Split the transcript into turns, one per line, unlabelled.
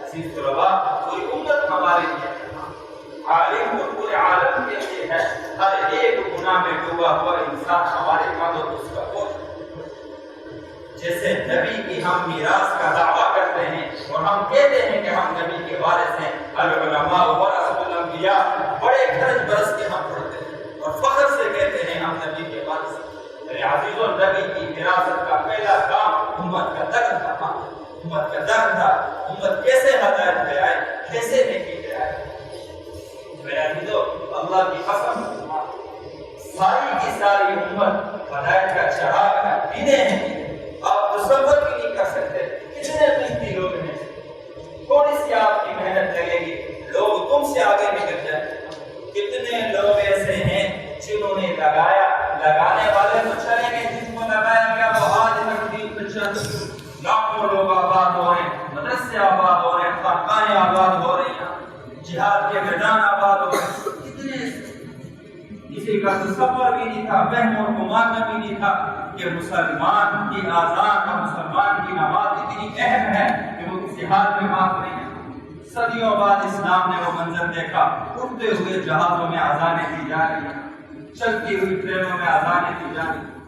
عزیز طلباء پوری امت ہمارے لیے عالم تو پورے عالم کے لیے ہے، ہر ایک گناہ میں ڈوبا ہوا انسان ہمارے مدد اس کا بوجھ۔ جیسے نبی کی ہم میراث کا دعویٰ کرتے ہیں اور ہم کہتے ہیں کہ ہم نبی کے وارث ہیں، العلماء ورثۃ الانبیاء، بڑے گھرج برس کے ہم پڑھتے ہیں اور فخر سے کہتے ہیں ہم نبی کے وارث ہیں۔ میرے عزیزوں، نبی کی وراثت کا پہلا کام امت کا درد تھا، امت کا درد تھا، امت کیسے ہدایت پہ آئے، کیسے نیکی پہ آئے۔ میرے عزیزوں، اللہ کی قسم ساری کی ساری امت ہدایت کا چراغ ہے، پینے ہیں، آپ تصور بھی نہیں کر سکتے کتنے قیمتی لوگ ہیں۔ تھوڑی سی آپ کی محنت لگے گی، لوگ تم سے آگے نکل جائیں۔ کتنے لوگ ایسے ہیں جنہوں نے لگانے والے تو چلیں گے، جن کو لگایا گیا وہ آج تک دین پہ چل، لاکھوں لوگ آباد ہو رہے ہیں، مدرسے آباد ہو رہے ہیں، خانقاہیں آباد ہو رہی ہیں، جہاد کے میدان آباد ہو رہے ہیں۔ کسی کا تصور بھی نہیں تھا، وہم اور گمان بھی نہیں تھا کہ مسلمان کی آزان اور مسلمان کی نماز اتنی اہم ہے کہ وہ کسی حال میں معاف نہیں ہے۔ صدیوں بعد اسلام نے وہ منظر دیکھا، اڑتے ہوئے جہازوں میں اذانیں دی جا رہی ہیں، چلتی ہوئی ٹرینوں میں اذانیں دی جا رہی ہیں۔